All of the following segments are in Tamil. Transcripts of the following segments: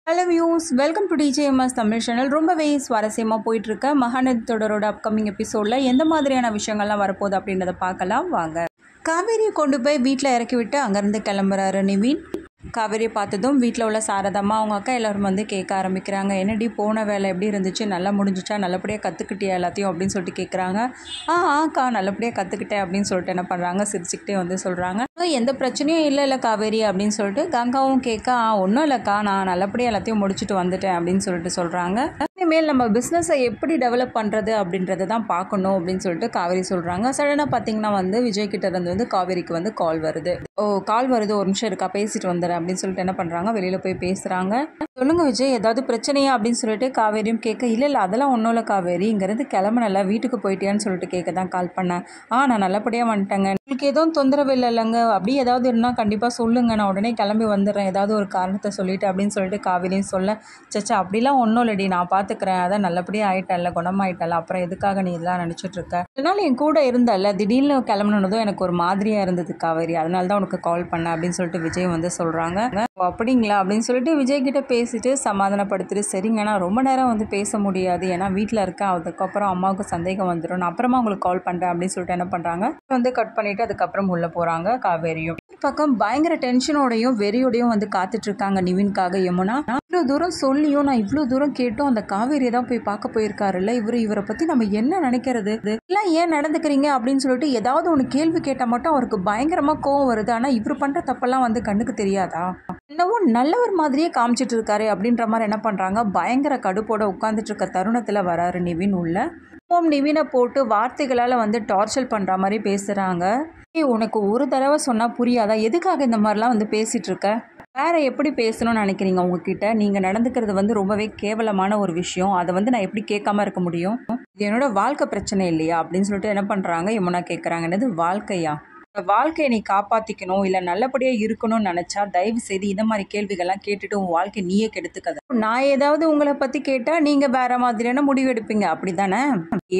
Hello views, welcome to TJMS Tamil channel. ரொம்பவே சுவாரஸ்யமாக போயிட்டுருக்க மகாநதி தொடரோட அப்கமிங் எபிசோடில் எந்த மாதிரியான விஷயங்கள்லாம் வரப்போகுது அப்படின்றத பார்க்கலாம் வாங்க. காவேரியை கொண்டு போய் வீட்டில் இறக்கி விட்டு அங்கேருந்து கிளம்புறாரு நிவின். காவேரியை பார்த்ததும் வீட்டில் உள்ள சாரதம்மா அவங்க அக்கா எல்லோரும் வந்து கேட்க ஆரம்பிக்கிறாங்க. என்னடி போன வேலை எப்படி இருந்துச்சு, நல்லா முடிஞ்சிச்சா, நல்லபடியாக கற்றுக்கிட்டியா எல்லாத்தையும் அப்படின்னு சொல்லிட்டு கேட்குறாங்க. அக்கா நல்லபடியாக கற்றுக்கிட்டேன் அப்படின்னு சொல்லிட்டு என்ன பண்ணுறாங்க, சிரிச்சுக்கிட்டே வந்து சொல்கிறாங்க. எந்த பிரச்சனையும் இல்லை காவேரி அப்படின்னு சொல்லிட்டு கங்காவும் கேட்க ஒன்றும் இல்லைக்கா, நான் நல்லபடியாக எல்லாத்தையும் முடிச்சுட்டு வந்துட்டேன் அப்படின்னு சொல்லிட்டு சொல்கிறாங்க. இனிமேல் நம்ம பிஸ்னஸை எப்படி டெவலப் பண்ணுறது அப்படின்றத தான் பார்க்கணும் அப்படின்னு சொல்லிட்டு காவேரி சொல்கிறாங்க. சடனாக பார்த்தீங்கன்னா வந்து விஜய் கிட்ட இருந்து வந்து காவேரிக்கு வந்து கால் வருது. கால் வருது, ஒரு நிமிஷம் இருக்கா, பேசிட்டு வந்துடுறேன் அப்படின்னு சொல்லிட்டு என்ன பண்ணுறாங்க, வெளியில் போய் பேசுகிறாங்க. சொல்லுங்க விஜய், ஏதாவது பிரச்சனையா அப்படின்னு சொல்லிட்டு காவேரியும் கேட்க, இல்லை அதெல்லாம் ஒன்றும் இல்லை காவேரி, இங்கேருந்து கிளம்புனல, வீட்டுக்கு போயிட்டியான்னு சொல்லிட்டு கேட்க தான் கால் பண்ணேன். நான் நல்லபடியாக வந்துட்டேங்க, உங்களுக்கு எதுவும் தொந்தரவு இல்லைங்க, அப்படி ஏதாவது இருந்தால் கண்டிப்பாக சொல்லுங்கள், நான் உடனே கிளம்பி வந்துடுறேன், ஏதாவது ஒரு காரணத்தை சொல்லிட்டு அப்படின்னு சொல்லிட்டு காவேரியும் சொல்ல, சச்சா அப்படிலாம் ஒன்றும் இல்லடி, நான் பார்த்துக்கிறேன், அதான் நல்லபடியாக ஆகிட்டல, குணமாயிட்டல, அப்புறம் எதுக்காக நீ இதெல்லாம் நினச்சிட்டு இருக்க, இதனால் என் கூட இருந்தல, திடீர்னு கிளம்புனதும் எனக்கு ஒரு மாதிரியாக இருந்தது காவேரி, அதனால தான் உனக்கு கால் பண்ணேன் அப்படின்னு சொல்லிட்டு விஜய் வந்து சொல்கிறாங்க. அப்படிங்களா அப்படின்னு சொல்லிட்டு விஜய் கிட்ட பேசிட்டு சமாதானப்படுத்திட்டு, சரிங்க நான் ரொம்ப நேரம் வந்து பேச முடியாது, ஏன்னா வீட்டில் இருக்கேன், அதுக்கப்புறம் அம்மாவுக்கு சந்தேகம் வந்துடும், நான் அப்புறமா உங்களுக்கு கால் பண்ணுறேன் அப்படின்னு சொல்லிட்டு என்ன பண்ணுறாங்க, வந்து கட் பண்ணிவிட்டு அதுக்கப்புறம் உள்ளே போகிறாங்க. காவேரியும் பக்கம் பயங்கர டென்ஷனோடையும் வெறியோடையும் வந்து காத்துட்டு இருக்காங்க நிவின்காக. யமுனா, இவ்வளோ தூரம் சொல்லியும் நான் இவ்வளோ தூரம் கேட்டும் அந்த காவேரியை தான் போய் பார்க்க போயிருக்காருல்ல, இவரை பற்றி நம்ம என்ன நினைக்கிறது, எல்லாம் ஏன் நடந்துக்கிறீங்க அப்படின்னு சொல்லிட்டு ஏதாவது ஒன்று கேள்வி கேட்டால் மட்டும் அவருக்கு பயங்கரமாக கோவம் வருது. ஆனால் இவர் பண்ணுற தப்பெல்லாம் வந்து கண்ணுக்கு தெரியாதா, என்னவோ நல்லவர் மாதிரியே காமிச்சிட்டு இருக்காரு அப்படின்ற மாதிரி என்ன பண்ணுறாங்க, பயங்கர கடுப்போட உட்காந்துட்டு இருக்க தருணத்தில் வராரு நிவின் உள்ள. நிவினை போட்டு வார்த்தைகளால் வந்து டார்ச்சர் பண்ணுற மாதிரி பேசுகிறாங்க. உனக்கு ஒரு தடவை சொன்னால் புரியாதா, எதுக்காக இந்த மாதிரிலாம் வந்து பேசிகிட்டு இருக்க, வேற எப்படி பேசணும்னு நினைக்கிறீங்க, உங்ககிட்ட நீங்கள் நடந்துக்கிறது வந்து ரொம்பவே கேவலமான ஒரு விஷயம், அதை வந்து நான் எப்படி கேட்காம இருக்க முடியும், இது என்னோட வாழ்க்கை பிரச்சனை இல்லையா அப்படின்னு சொல்லிட்டு என்ன பண்ணுறாங்க, யமுனா கேட்குறாங்க. என்னது வாழ்க்கையா, வாழ்க்கையை நீ காப்பாற்றிக்கணும் இல்லை நல்லபடியாக இருக்கணும்னு நினச்சா தயவு செய்து இந்த மாதிரி கேள்விகள்லாம் கேட்டுட்டு உன் வாழ்க்கை நீயே கெடுத்துக்காத. நான் ஏதாவது உங்களை பற்றி கேட்டால் நீங்கள் வேற மாதிரியான முடிவு எடுப்பீங்க, அப்படி தானே,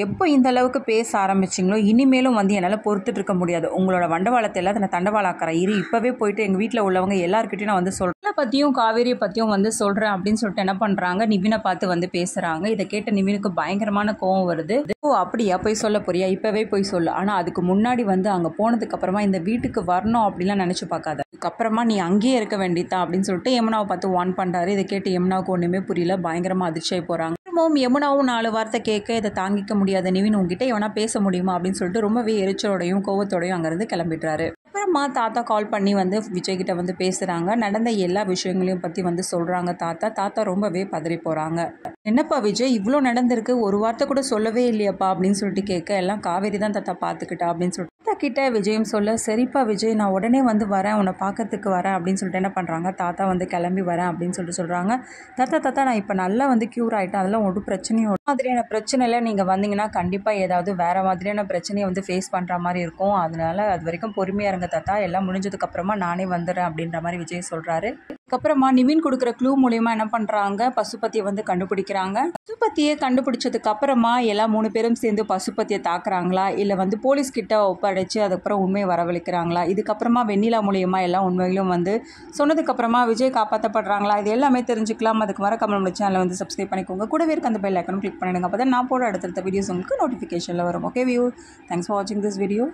எப்போ இந்த அளவுக்கு பேச ஆரம்பிச்சிங்களோ இனிமேலும் வந்து என்னால் பொறுத்துட்டு இருக்க முடியாது, உங்களோட வண்டவாளத்தை எல்லாத்தையும் நான் தண்டவாளாக்கிறேன், இப்போவே போயிட்டு எங்கள் வீட்டில் உள்ளவங்க எல்லாருக்கிட்டையும் நான் வந்து சொல்கிறேன் பற்றியும் காவேரியை பற்றியும் வந்து சொல்கிறேன் அப்படின்னு சொல்லிட்டு என்ன பண்ணுறாங்க, நிவினை பார்த்து வந்து பேசுகிறாங்க. இதை கேட்ட நிவினுக்கு பயங்கரமான கோவம் வருது. அப்படியா, போய் சொல்ல போறியா, இப்போவே போய் சொல்லு, ஆனால் அதுக்கு முன்னாடி வந்து அங்கே போனதுக்கு அப்புறமா இந்த வீட்டுக்கு வரணும் அப்படிலாம் நினச்சி பார்க்காத, அதுக்கப்புறமா நீ அங்கேயே இருக்க வேண்டியதான் அப்படின்னு சொல்லிட்டு யமுனாவை பார்த்து வார்ன் பண்ணுறாரு. இதை கேட்டு யமுனாவுக்கு ஒன்றுமே புரியல, பயங்கரமாக அதிர்ச்சியாகி போகிறாங்க. யமுனாவும் 4 வார்த்தை கேட்க இதை தாங்கிக்க முடியாத நிவின், உங்ககிட்ட எவனா பேச முடியுமா அப்படின்னு சொல்லிட்டு ரொம்பவே எரிச்சலோடையும் கோவத்தோடையும் அங்கேருந்து கிளம்பிடுறாரு. அப்புறமா தாத்தா கால் பண்ணி வந்து விஜய் கிட்ட வந்து பேசுகிறாங்க. நடந்த எல்லா விஷயங்களையும் பற்றி வந்து சொல்கிறாங்க. தாத்தா ரொம்பவே பதறி போகிறாங்க. என்னப்பா விஜய், இவ்வளோ நடந்திருக்கு, ஒரு வார்த்தை கூட சொல்லவே இல்லையாப்பா அப்படின்னு சொல்லிட்டு கேட்க, எல்லாம் காவேரி தான் தாத்தா பார்த்துக்கிட்டா அப்படின்னு சொல்லிட்டு தாத்தா கிட்ட விஜயும் சொல்ல, சரிப்பா விஜய் நான் உடனே வந்து வரேன், உன்னை பார்க்கறதுக்கு வரேன் அப்படின்னு சொல்லிட்டு என்ன பண்ணுறாங்க, தாத்தா வந்து கிளம்பி வரேன் அப்படின்னு சொல்லிட்டு சொல்கிறாங்க. தாத்தா நான் இப்போ நல்லா வந்து க்யூர் ஆகிட்டேன், அதெல்லாம் ஒரு பிரச்சனையும் மாதிரியான பிரச்சனையில் நீங்கள் வந்தீங்கன்னா கண்டிப்பாக ஏதாவது வேறு மாதிரியான பிரச்சனையை வந்து ஃபேஸ் பண்ணுற மாதிரி இருக்கும், அதனால அது வரைக்கும் பொறுமையாக இருங்க தாத்தா, எல்லாம் முடிஞ்சதுக்கப்புறமா நானே வந்துடுறேன் அப்படின்ற மாதிரி விஜய் சொல்கிறாரு. அதுக்கப்புறமா நிவின் கொடுக்குற க்ளூ மூலியமா என்ன பண்ணுறாங்க, பசுபதியை வந்து கண்டுபிடிக்கிறாங்க. பசுபதியை கண்டுபிடிச்சதுக்கு அப்புறமா எல்லாம் 3 பேரும் சேர்ந்து பசுபதியை தாக்குறாங்களா இல்லை வந்து போலீஸ் கிட்ட ஒப்படைச்சு அதுக்கப்புறம் உண்மையை வரவழைக்கிறாங்களா, இதுக்கப்புறமா வெண்ணிலா மூலியமா எல்லாம் உண்மையிலும் வந்து சொன்னதுக்கப்புறமா விஜய் காப்பாற்றப்படுறாங்களா, இது எல்லாமே தெரிஞ்சுக்கலாம். அதுக்கு மறக்காம நம்ம சேனலை வந்து சப்ஸ்கிரைப் பண்ணிக்கோங்க, கூடவே இருக்க அந்த பெல் ஐக்கனும் கிளிக் பண்ணிடுங்க, அப்போ தான் நான் போட அடுத்தடுத்த வீடியோஸ் உங்களுக்கு நோட்டிஃபிகேஷனில் வரும். ஓகே வியூ, தேங்க்ஸ் ஃபார் வாட்சிங் திஸ் வீடியோ.